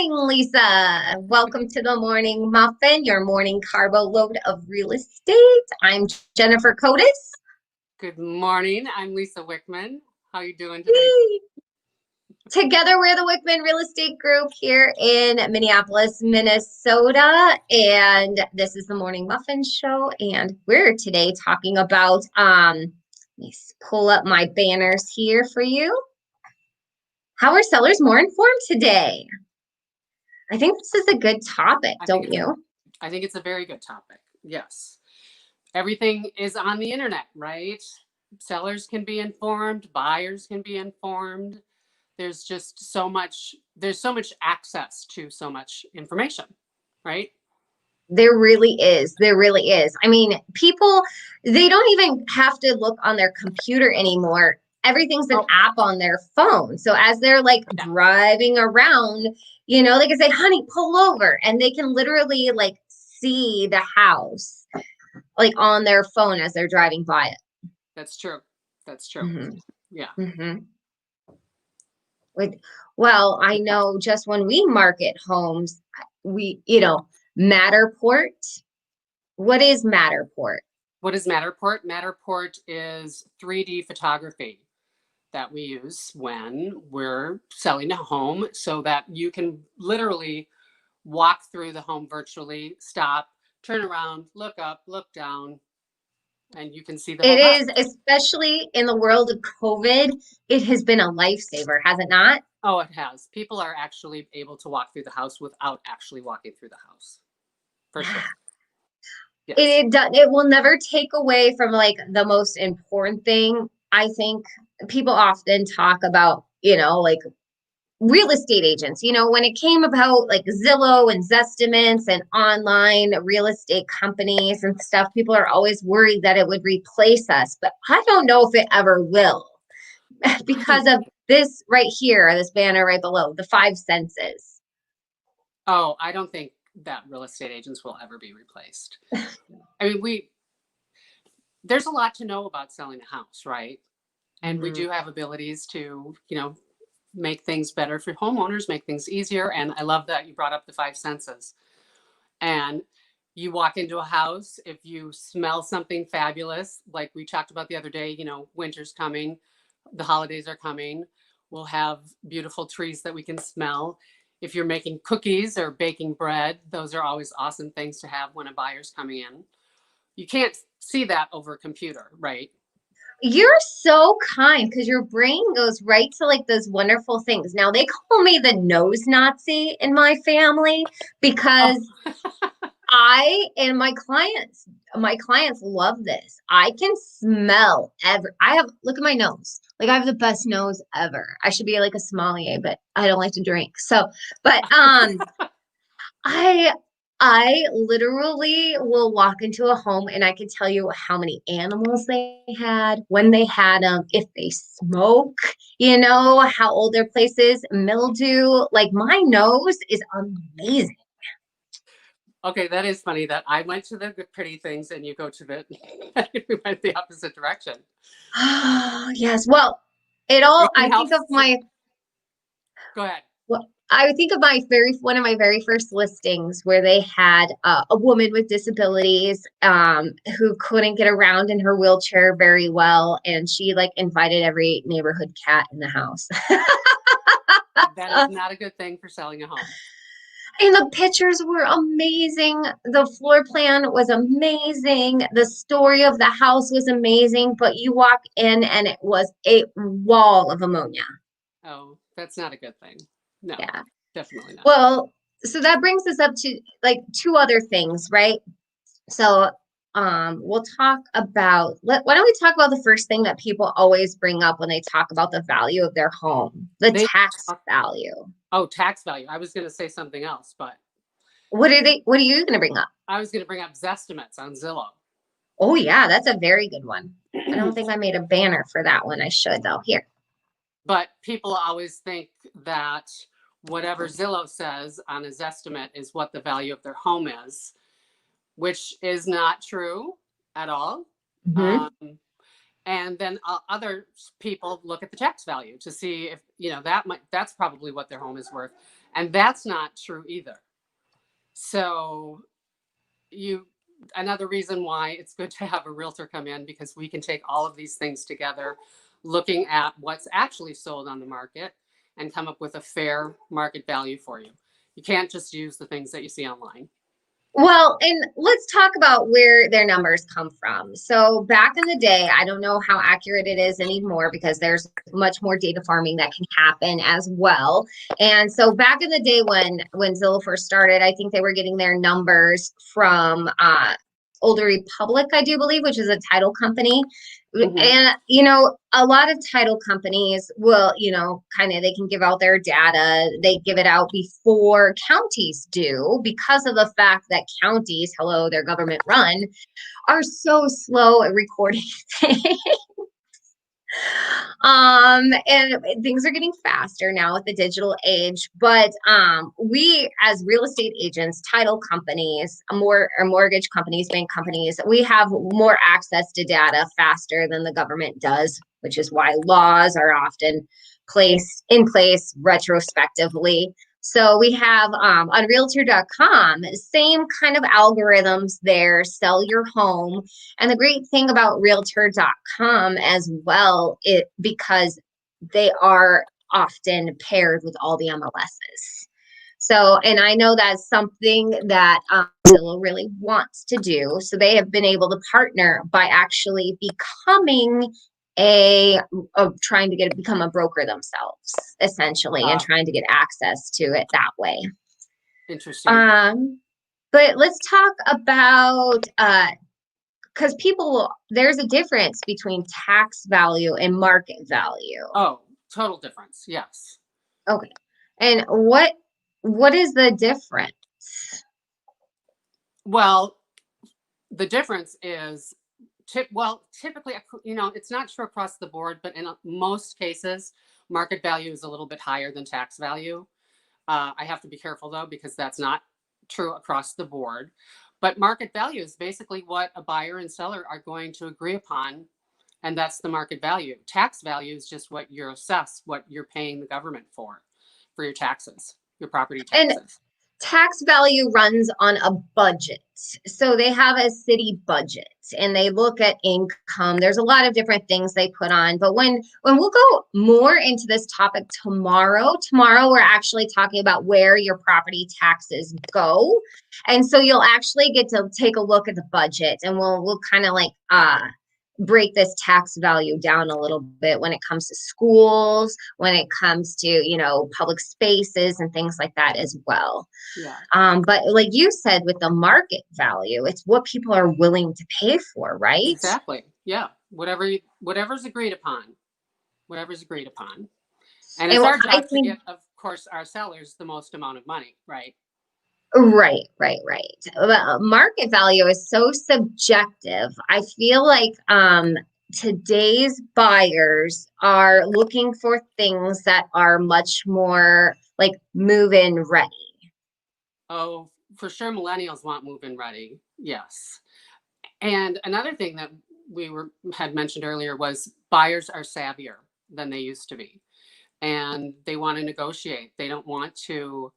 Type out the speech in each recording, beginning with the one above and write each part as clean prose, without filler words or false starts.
morning, Lisa. Welcome to the Morning Muffin, your morning carbo load of real estate. I'm Jennifer Cotis. Good morning. I'm Lisa Wickman. How are you doing today? Yay. Together, we're the Wickman Real Estate Group here in Minneapolis, Minnesota. And this is the Morning Muffin Show. And we're today talking about, let me pull up my banners here for you. How are sellers more informed today? I think this is a good topic, don't you? I think it's a very good topic. Yes. Everything is on the internet, right? Sellers can be informed, buyers can be informed. There's so much access to so much information, right? There really is. There really is. I mean, people, they don't even have to look on their computer anymore. Everything's an app on their phone. So as they're like driving around, they can say, honey, pull over. And they can literally like see the house like on their phone as they're driving by it. That's true. That's true. Mm-hmm. Yeah. Mm-hmm. Well, I know just when we market homes, Matterport. What is Matterport? What is Matterport? Matterport is 3D photography that we use when we're selling a home so that you can literally walk through the home virtually, stop, turn around, look up, look down, and you can see the whole house. It is, especially in the world of COVID, it has been a lifesaver, has it not? Oh, it has. People are actually able to walk through the house without actually walking through the house. For sure. Yes. It will never take away from like the most important thing. I think people often talk about, like real estate agents, when it came about like Zillow and Zestimates and online real estate companies and stuff, people are always worried that it would replace us, but I don't know if it ever will because of this right here, this banner right below, the 5 senses. Oh, I don't think that real estate agents will ever be replaced. I mean, there's a lot to know about selling a house, right? And we do have abilities to, make things better for homeowners, make things easier. And I love that you brought up the 5 senses. And you walk into a house, if you smell something fabulous, like we talked about the other day, winter's coming, the holidays are coming, we'll have beautiful trees that we can smell. If you're making cookies or baking bread, those are always awesome things to have when a buyer's coming in. You can't see that over a computer, right? You're so kind because your brain goes right to like those wonderful things. Now they call me the nose Nazi in my family because I and my clients love this. I can smell look at my nose. Like I have the best nose ever. I should be like a sommelier, but I don't like to drink. So, but I literally will walk into a home and I can tell you how many animals they had, when they had them, if they smoke, how old their place is, mildew. Like my nose is amazing. Okay, that is funny that I went to the pretty things and you go to we went the opposite direction. Oh, yes. Well, I think of my. Go ahead. Well, I would think of one of my very first listings where they had a woman with disabilities who couldn't get around in her wheelchair very well, and she like invited every neighborhood cat in the house. That is not a good thing for selling a home. And the pictures were amazing. The floor plan was amazing. The story of the house was amazing, but you walk in and it was a wall of ammonia. Oh, that's not a good thing. No, yeah, definitely not. Well, so that brings us up to like 2 other things, right? So we'll talk about, why don't we talk about the first thing that people always bring up when they talk about the value of their home, the tax value. Oh, tax value. I was going to say something else, but. What are you going to bring up? I was going to bring up zestimates on Zillow. Oh yeah, that's a very good one. I don't think I made a banner for that one. I should though. Here. But people always think that whatever Zillow says on a zestimate is what the value of their home is, which is not true at all. And then other people look at the tax value to see if, that's probably what their home is worth. And that's not true either. So another reason why it's good to have a realtor come in, because we can take all of these things together, looking at what's actually sold on the market and come up with a fair market value for you. You can't just use the things that you see online. Well, and let's talk about where their numbers come from. So back in the day, I don't know how accurate it is anymore because there's much more data farming that can happen as well. And so back in the day when Zillow first started, I think they were getting their numbers from Older Republic, I do believe, which is a title company. Mm-hmm. And, a lot of title companies will, they can give out their data. They give it out before counties do, because of the fact that counties, they're government run, are so slow at recording things. And things are getting faster now with the digital age, but we as real estate agents, title companies, mortgage companies, bank companies, we have more access to data faster than the government does, which is why laws are often placed in place retrospectively. So we have on realtor.com, same kind of algorithms there, sell your home. And the great thing about realtor.com as well, because they are often paired with all the MLSs. So, and I know that's something that Zillow really wants to do. So they have been able to partner by actually becoming trying to become a broker themselves, essentially, and trying to get access to it that way. Interesting. But let's talk about because there's a difference between tax value and market value. Oh, total difference. Yes. Okay. And what is the difference? Well, the difference is typically, it's not true across the board, but in most cases, market value is a little bit higher than tax value. I have to be careful though, because that's not true across the board. But market value is basically what a buyer and seller are going to agree upon, and that's the market value. Tax value is just what you're assessed, what you're paying the government for your taxes, your property taxes. And tax value runs on a budget. So they have a city budget and they look at income. There's a lot of different things they put on. But when we'll go more into this topic tomorrow we're actually talking about where your property taxes go. And so you'll actually get to take a look at the budget, and we'll kind of like break this tax value down a little bit when it comes to schools, when it comes to, public spaces and things like that as well. Yeah. But like you said, with the market value, it's what people are willing to pay for, right? Exactly. Yeah. Whatever's agreed upon. And it's our job to get, of course, our sellers the most amount of money, right? Right. The market value is so subjective. I feel like today's buyers are looking for things that are much more like move-in ready. Oh, for sure, millennials want move-in ready. Yes. And another thing that we had mentioned earlier was buyers are savvier than they used to be, and they want to negotiate. They don't want to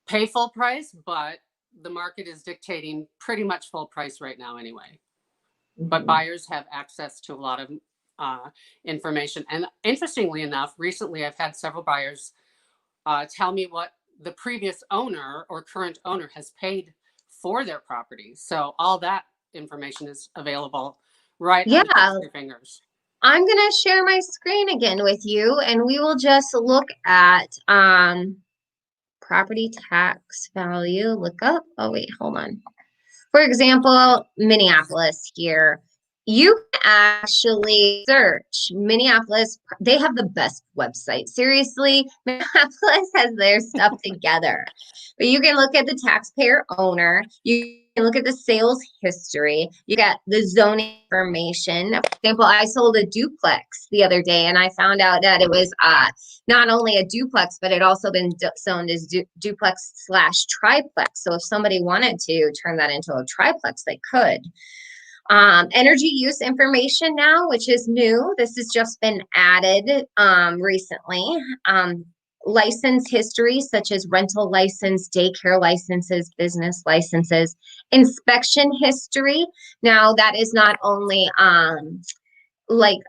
pay full price, but the market is dictating pretty much full price right now anyway. Mm-hmm. But buyers have access to a lot of information. And interestingly enough, recently I've had several buyers tell me what the previous owner or current owner has paid for their property. So all that information is available right on the tip of your fingers. I'm going to share my screen again with you, and we will just look at property tax value. Look up. Oh, wait, hold on. For example, Minneapolis here. You can actually search Minneapolis. They have the best website. Seriously, Minneapolis has their stuff together. But you can look at the taxpayer owner. You can look at the sales history. You got the zoning information. For example, I sold a duplex the other day, and I found out that it was not only a duplex, but it also been zoned as duplex/triplex. So if somebody wanted to turn that into a triplex, they could. Energy use information now, which is new. This has just been added recently. License history, such as rental license, daycare licenses, business licenses, inspection history. Now, that is not only like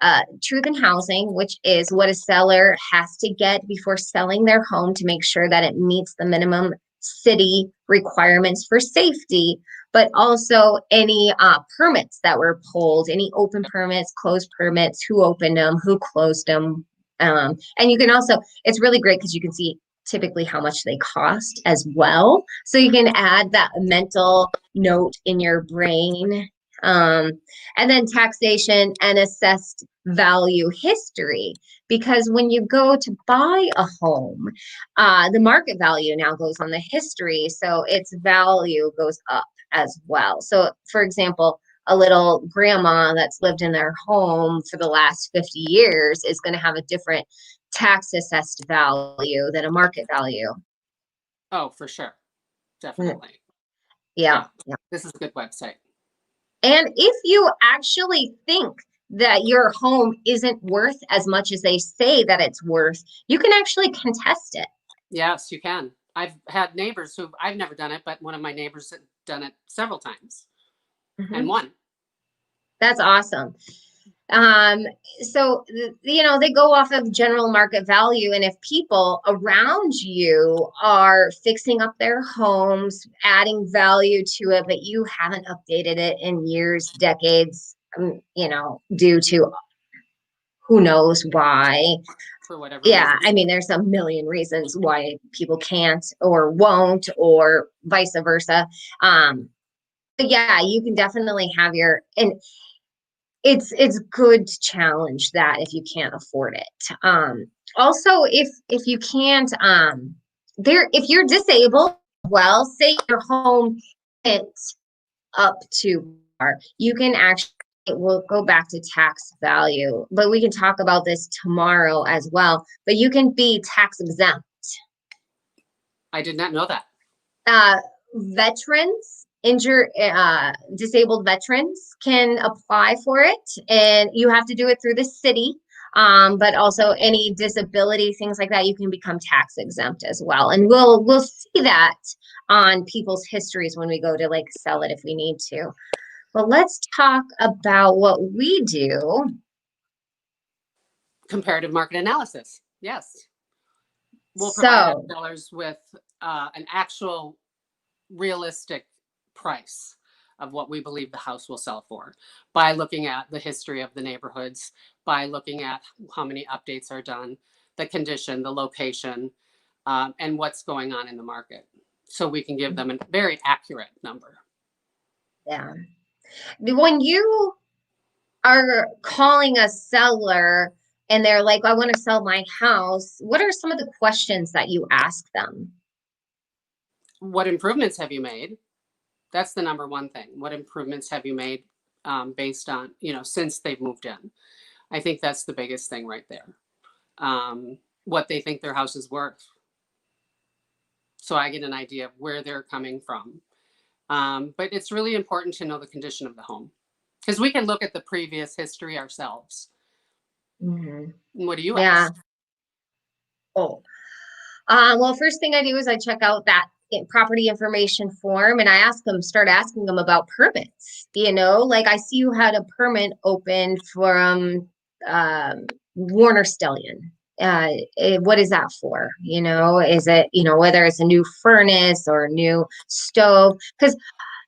truth in housing, which is what a seller has to get before selling their home to make sure that it meets the minimum city requirements for safety, but also any permits that were pulled, any open permits, closed permits, who opened them, who closed them. And you can also, it's really great because you can see typically how much they cost as well. So you can add that mental note in your brain. And then taxation and assessed value history. Because when you go to buy a home, the market value now goes on the history. So its value goes up as well. So, for example, a little grandma that's lived in their home for the last 50 years is going to have a different tax assessed value than a market value. Oh, for sure. Definitely. Yeah. This is a good website. And if you actually think that your home isn't worth as much as they say that it's worth, you can actually contest it. Yes, you can. I've had neighbors who, I've never done it, but one of my neighbors had done it several times and won. That's awesome. So, you know, they go off of general market value. And if people around you are fixing up their homes, adding value to it, but you haven't updated it in years, decades, you know, due to who knows why. For whatever Yeah, reason. I mean, there's a million reasons why people can't or won't or vice versa. But yeah, you can definitely have your, and it's good to challenge that if you can't afford it. Also, if you can't, if you're disabled, well, say your home isn't up to par, you can actually, we'll go back to tax value, but we can talk about this tomorrow as well. But you can be tax exempt. I did not know that. Veterans, disabled veterans can apply for it, and you have to do it through the city. But also any disability, things like that, you can become tax exempt as well. And we'll see that on people's histories when we go to like sell it if we need to. But let's talk about what we do. Comparative market analysis. Yes. We'll provide sellers with an actual realistic price of what we believe the house will sell for by looking at the history of the neighborhoods, by looking at how many updates are done, the condition, the location, and what's going on in the market. So we can give them a very accurate number. Yeah. When you are calling a seller and they're like, I want to sell my house, what are some of the questions that you ask them? What improvements have you made? That's the number one thing. What improvements have you made based on, you know, since they've moved in? I think that's the biggest thing right there. What they think their house is worth. So I get an idea of where they're coming from. But it's really important to know the condition of the home because we can look at the previous history ourselves. What do you ask? Oh, well, first thing I do is I check out that property information form and I start asking them about permits. You know, like I see you had a permit open from Warner Stellian. What is that for? You know, is it, you know, whether it's a new furnace or a new stove? Because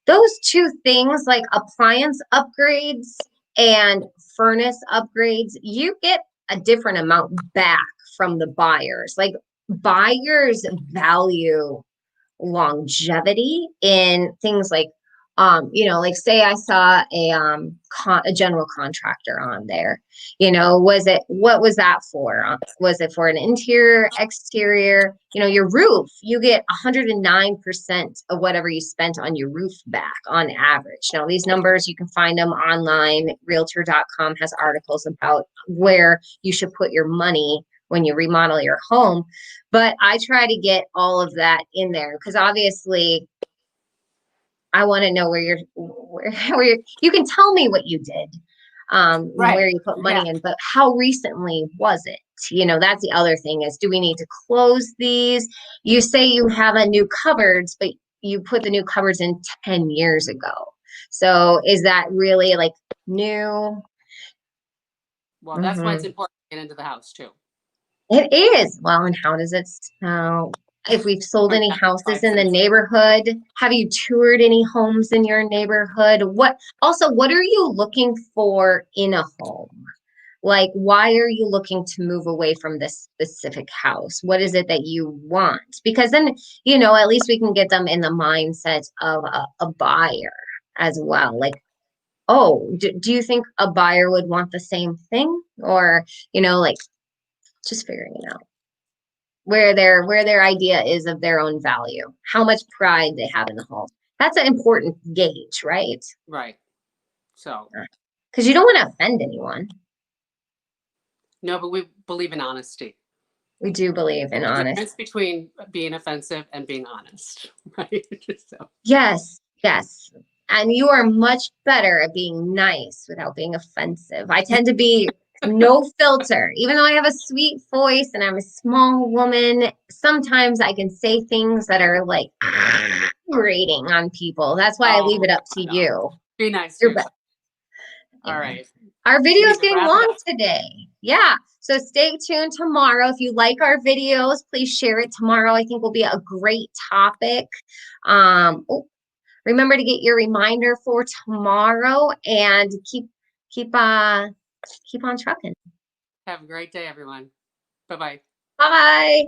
those two things, like appliance upgrades and furnace upgrades, you get a different amount back from the buyers. Like buyers value longevity in things like you know, like say I saw a general contractor on there, you know, what was that for? Was it for an interior, exterior? You know, your roof, you get 109% of whatever you spent on your roof back on average. Now these numbers, you can find them online. Realtor.com has articles about where you should put your money when you remodel your home. But I try to get all of that in there because obviously I want to know where you can tell me what you did, where Right. you put Yeah. money in, but how recently was it? That's the other thing is, do we need to close these? You say you have a new cupboards, but you put the new cupboards in 10 years ago. So is that really like new? Well, that's why it's Hmm. important to get into the house too. It is. Well, and how does it smell? If we've sold Or any not houses five in the cents. neighborhood, have you toured any homes in your neighborhood? What are you looking for in a home? Like, why are you looking to move away from this specific house? What is it that you want? Because then, at least we can get them in the mindset of a buyer as well. Like, oh, do you think a buyer would want the same thing? Or, like just figuring it out where their idea is of their own value, how much pride they have in the home. That's an important gauge, right? Right. So, Because you don't want to offend anyone. no, but we believe in honesty. We do believe in There's a honest. difference between being offensive and being honest, right? So, Yes, yes. And you are much better at being nice without being offensive. I tend to be no filter. Even though I have a sweet voice and I'm a small woman, sometimes I can say things that are like grating on people. That's why I leave oh, it up to no. you. Be nice to You're yourself. All right. Our We video need is to getting wrap it long up. today. Yeah. So stay tuned tomorrow. If you like our videos, please share it tomorrow. I think will be a great topic. Oh, remember to get your reminder for tomorrow and keep keep on trucking. Have a great day, everyone. Bye bye. Bye.